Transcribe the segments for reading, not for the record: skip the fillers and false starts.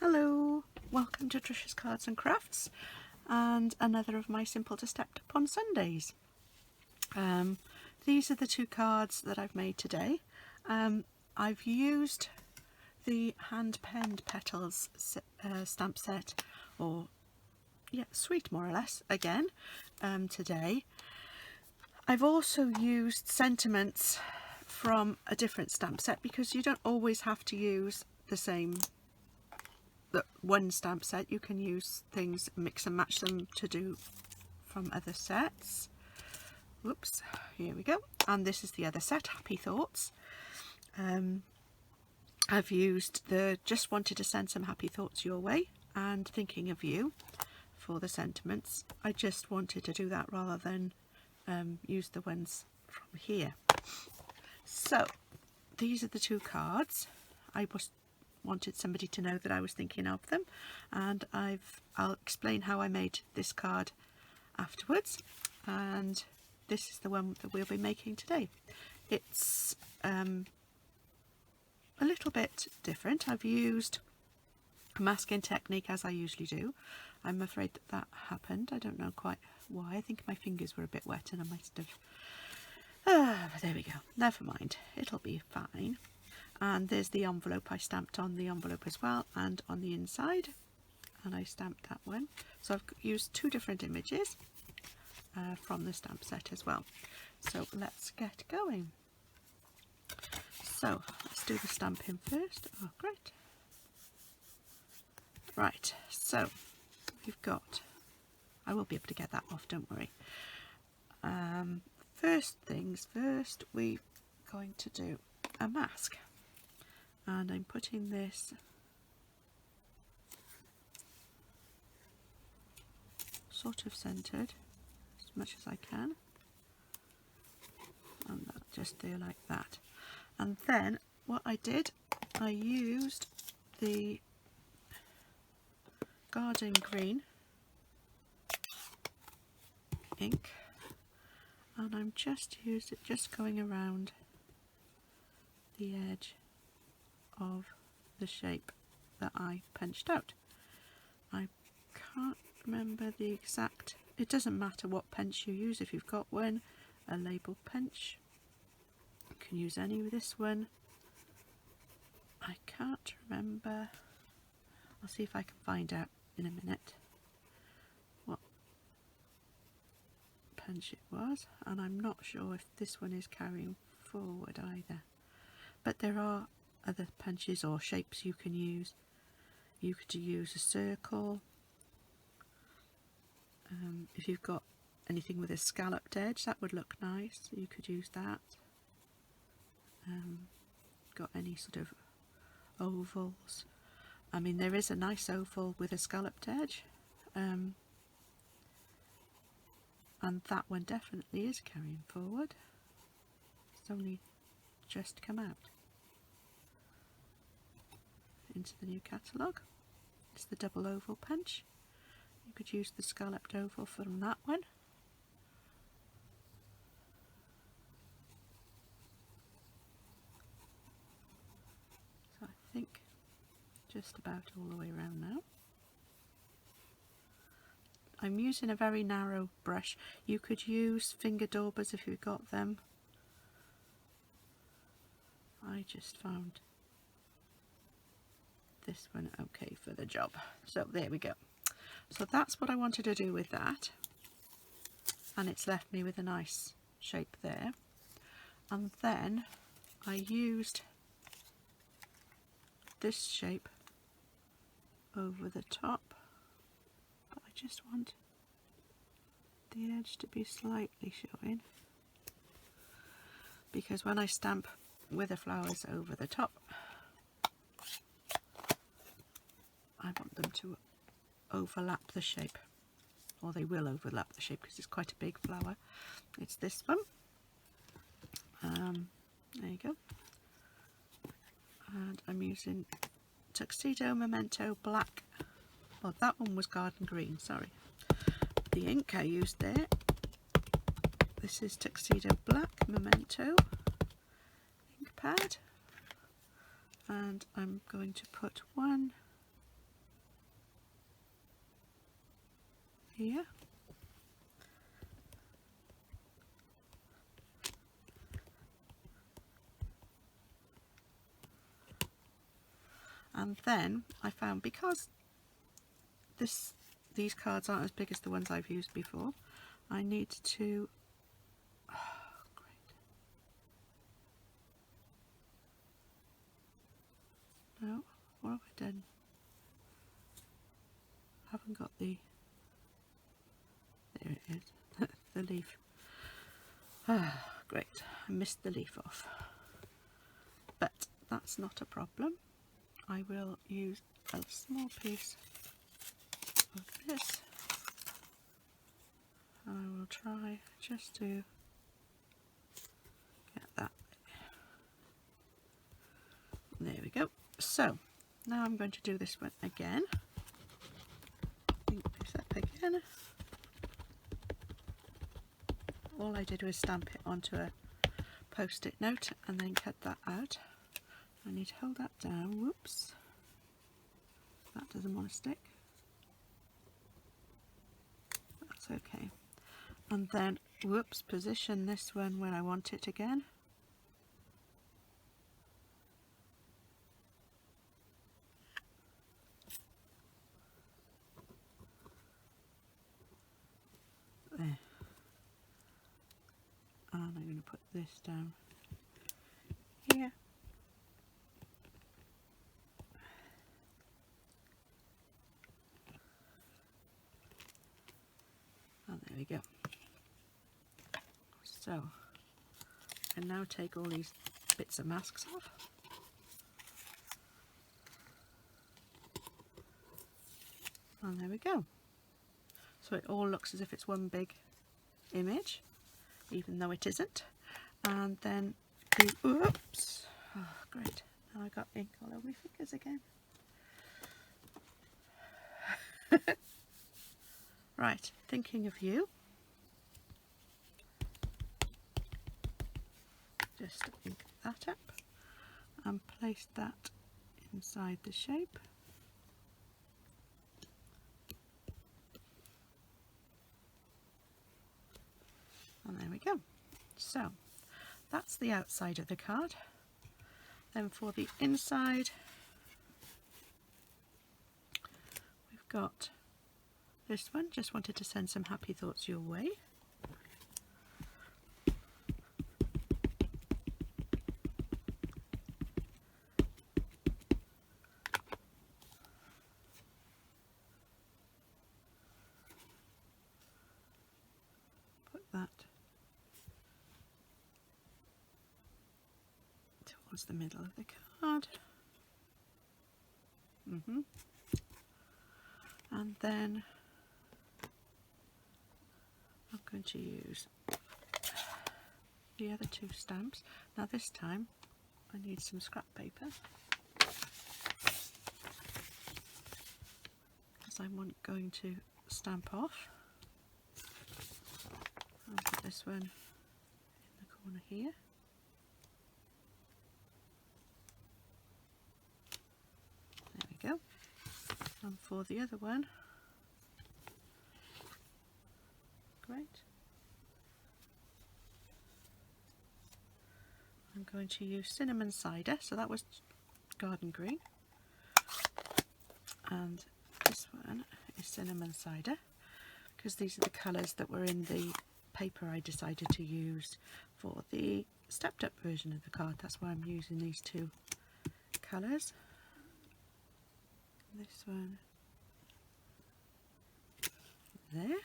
Hello, welcome to Tricia's Cards and Crafts and another of my Simple to Stepped Up on Sundays. These are the two cards that I've made today. I've used the hand-penned petals stamp set, or suite more or less, again today. I've also used sentiments from a different stamp set because you don't always have to use the one stamp set. You can use things, mix and match them to do from other sets. Whoops, here we go. And this is the other set, Happy Thoughts. I've used the Just Wanted to Send Some Happy Thoughts Your Way and Thinking of You for the sentiments. I just wanted to do that rather than use the ones from here. So these are the two cards. I wanted somebody to know that I was thinking of them, and I'll explain how I made this card afterwards. And this is the one that we'll be making today. It's a little bit different. I've used a masking technique as I usually do. I'm afraid that happened. I don't know quite why. I think my fingers were a bit wet and I must have... but there we go. Never mind. It'll be fine. And there's the envelope. I stamped on the envelope as well and on the inside. And I stamped that one. So I've used two different images from the stamp set as well. So let's get going. So let's do the stamping first. Oh, great. Right, so we've got... I will be able to get that off, don't worry. First things first, we're going to do a mask. And I'm putting this sort of centered as much as I can, and that just there like that. And then what I did, I used the garden green ink, and I'm just going around the edge of the shape that I punched out. I can't remember the exact, it doesn't matter what punch you use. If you've got one, a label punch, you can use any with this one. I can't remember, I'll see if I can find out in a minute what punch it was, and I'm not sure if this one is carrying forward either, but there are other punches or shapes you can use. You could use a circle. If you've got anything with a scalloped edge, that would look nice. You could use that. Got any sort of ovals. I mean, there is a nice oval with a scalloped edge. And that one definitely is carrying forward. It's only just come out into the new catalogue. It's the double oval punch. You could use the scalloped oval from that one. So I think just about all the way around now. I'm using a very narrow brush. You could use finger daubers if you've got them. I just found this one okay for the job. So there we go. So that's what I wanted to do with that, and it's left me with a nice shape there. And then I used this shape over the top, but I just want the edge to be slightly showing, because when I stamp with the flowers over the top, I want them to overlap the shape, or they will overlap the shape because it's quite a big flower. It's this one. There you go. And I'm using Tuxedo Memento Black. Well, that one was garden green, sorry. The ink I used there, this is Tuxedo Black Memento ink pad, and I'm going to put one here. And then I found, because these cards aren't as big as the ones I've used before, I need to no, what have I done? Haven't got the, there it is, the leaf. Great, I missed the leaf off, but that's not a problem. I will use a small piece of this, and I will try just to get that. There we go. So now I'm going to do this one again. Ink this up again. All I did was stamp it onto a post-it note and then cut that out. I need to hold that down. Whoops, that doesn't want to stick. That's okay. And then, whoops, position this one where I want it again. There. And I'm going to put this down here. And there we go. So, I can now take all these bits of masks off. And there we go. So it all looks as if it's one big image, even though it isn't. And then oops, oh great, now I got ink all over my fingers again. Right, thinking of you. Just ink that up and place that inside the shape. And there we go. So that's the outside of the card. Then for the inside, we've got this one. Just wanted to send some happy thoughts your way. Put that towards the middle of the card. And then I'm going to use the other two stamps. Now this time I need some scrap paper, because I'm going to stamp off. I'll put this one in the corner here. There we go. And for the other one, great, I'm going to use cinnamon cider, so that was garden green, and this one is cinnamon cider, because these are the colours that were in the paper I decided to use for the stepped up version of the card. That's why I'm using these two colours. This one there.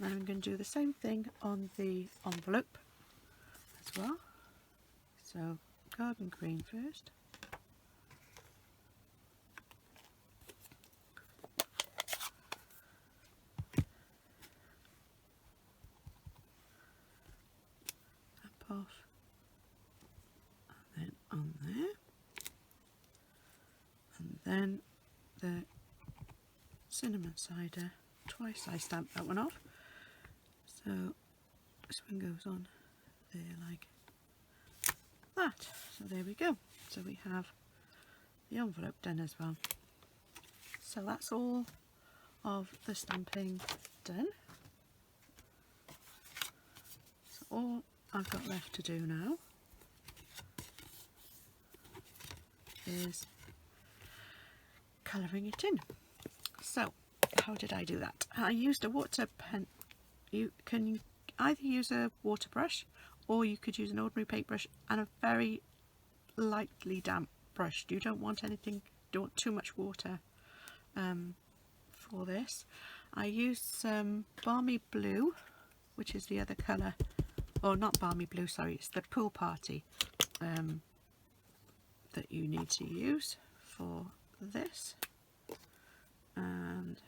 Now I'm going to do the same thing on the envelope as well. So garden green first. Tap off, and then on there, and then the cinnamon cider. Twice I stamped that one off, so this one goes on there like that. So there we go. So we have the envelope done as well. So that's all of the stamping done. So all I've got left to do now is colouring it in. So how did I do that? I used a water pen. You can either use a water brush, or you could use an ordinary paintbrush and a very lightly damp brush. You don't want too much water for this. I used some Balmy Blue, which is the other colour, or not Balmy Blue, sorry, it's the Pool Party that you need to use for this. And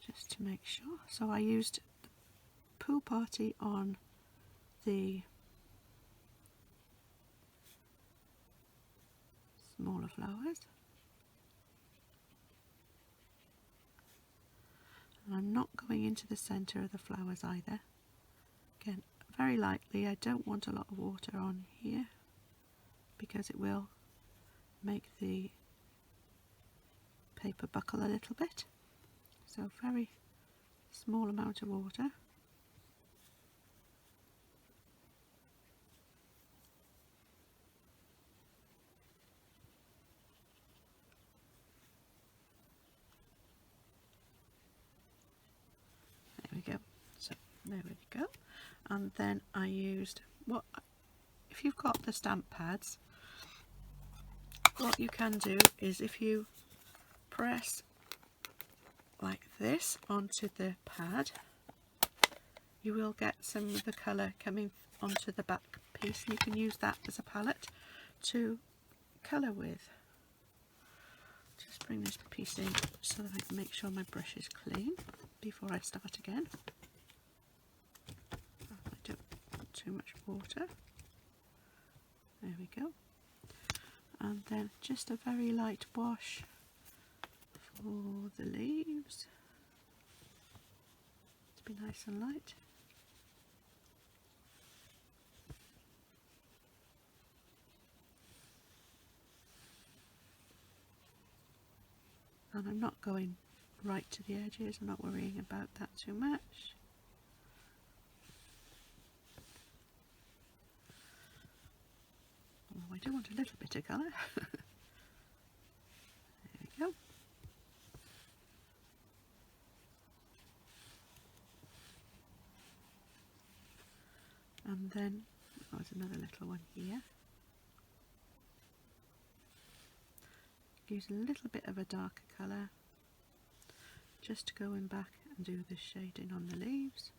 just to make sure, so I used the Pool Party on the smaller flowers, and I'm not going into the centre of the flowers either. Again, very lightly. I don't want a lot of water on here because it will make the paper buckle a little bit, so very small amount of water. There we go. So there we go. And then I used, if you've got the stamp pads, what you can do is if you press like this onto the pad, you will get some of the colour coming onto the back piece, and you can use that as a palette to colour with. Just bring this piece in so that I can make sure my brush is clean before I start again. I don't want too much water. There we go. And then just a very light wash for the leaves to be nice and light. And I'm not going right to the edges, I'm not worrying about that too much. Oh, I do want a little bit of colour. There we go. And then there's another little one here. Use a little bit of a darker colour just to go in back and do the shading on the leaves.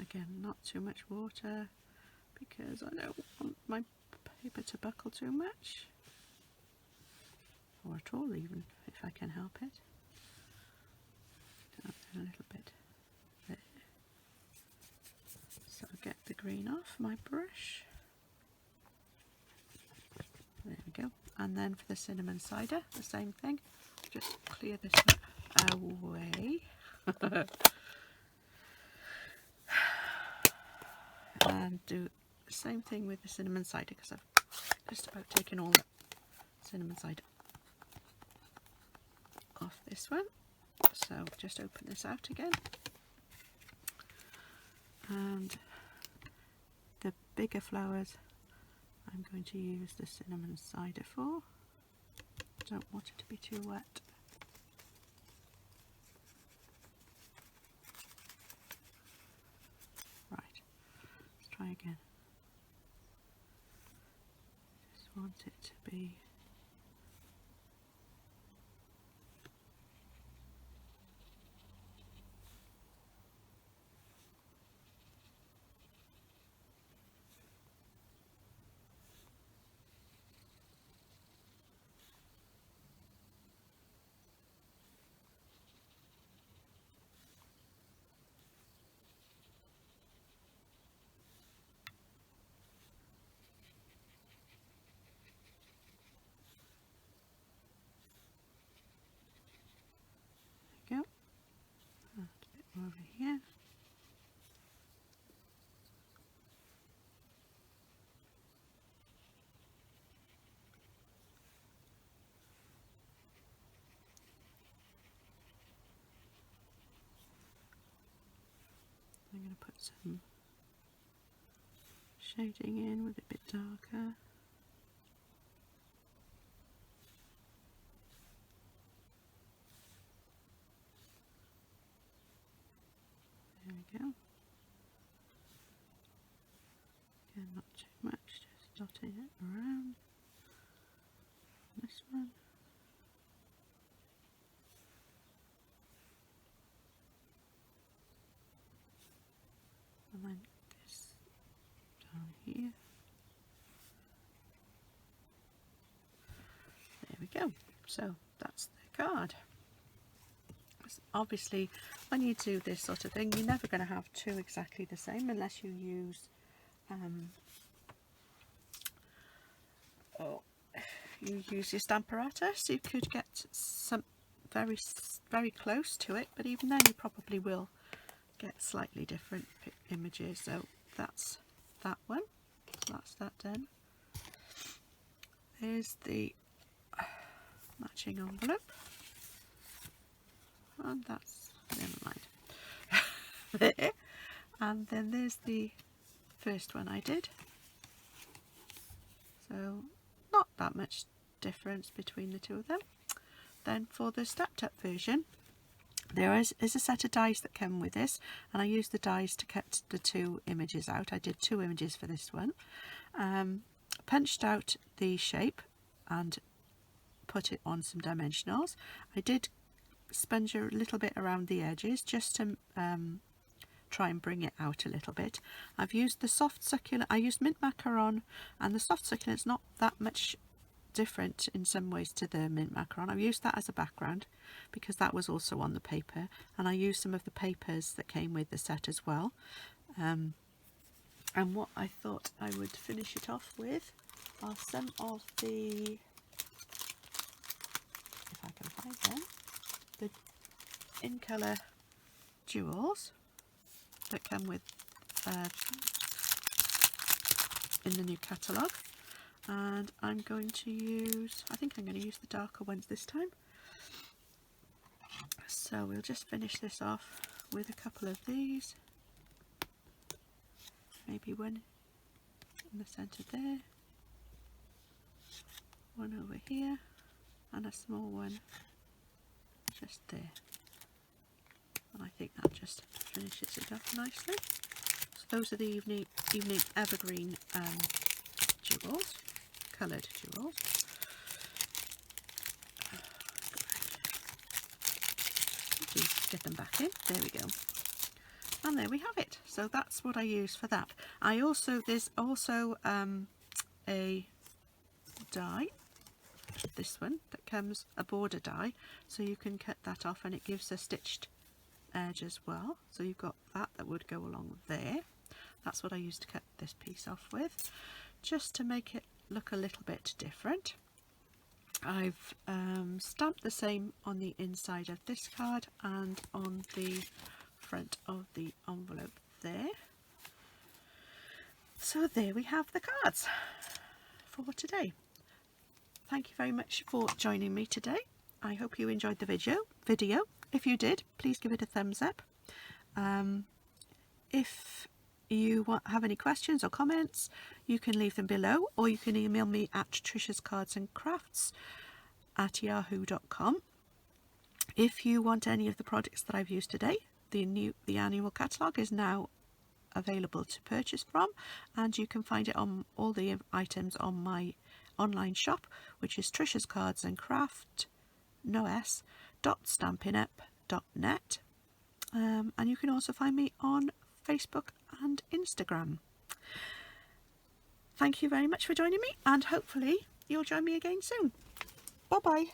Again, not too much water because I don't want my paper to buckle too much, or at all even, if I can help it. A little bit there. So I'll get the green off my brush. There we go. And then for the cinnamon cider, the same thing. Just clear this away. And do the same thing with the cinnamon cider, because I've just about taken all the cinnamon cider off this one. So just open this out again, and the bigger flowers I'm going to use the cinnamon cider for. Don't want it to be too wet. Right, let's try again. Just want it to be some shading in with a bit darker. There we go. Again, not too much, just dotting it around. This one. And then this down here. There we go. So that's the card. Obviously, when you do this sort of thing, you're never going to have two exactly the same unless you use your stamp apparatus. You could get some very close to it, but even then you probably will get slightly different images. So that's that one. So that's that done. There's the matching envelope. And that's, never mind. There. And then there's the first one I did. So not that much difference between the two of them. Then for the Stampin' Up version, there is a set of dies that come with this, and I used the dies to cut the two images out. I did two images for this one. Punched out the shape and put it on some dimensionals. I did sponge a little bit around the edges just to try and bring it out a little bit. I've used the soft succulent, I used mint macaron, and the soft succulent's not that much different in some ways to the mint macaron. I've used that as a background because that was also on the paper, and I used some of the papers that came with the set as well. And what I thought I would finish it off with are some of the, if I can find them, the in colour jewels that come with in the new catalogue, and I'm going to use, I think I'm going to use the darker ones this time. So we'll just finish this off with a couple of these, maybe one in the centre there, one over here, and a small one just there. And I think that just finishes it up nicely. So those are the evening evergreen jewels, coloured jewels. Please get them back in. There we go. And there we have it. So that's what I use for that. There's also a die, this one, that comes a border die, so you can cut that off and it gives a stitched edge as well. So you've got that would go along there. That's what I used to cut this piece off with, just to make it look a little bit different. I've stamped the same on the inside of this card and on the front of the envelope there. So there we have the cards for today. Thank you very much for joining me today. I hope you enjoyed the video. If you did, please give it a thumbs up. If you have any questions or comments, you can leave them below, or you can email me at triciascardsandcrafts@yahoo.com. If you want any of the products that I've used today, the annual catalogue is now available to purchase from, and you can find it on all the items on my online shop, which is triciascardsandcrafts.stampinup.net, and you can also find me on Facebook and Instagram. Thank you very much for joining me, and hopefully you'll join me again soon. Bye bye.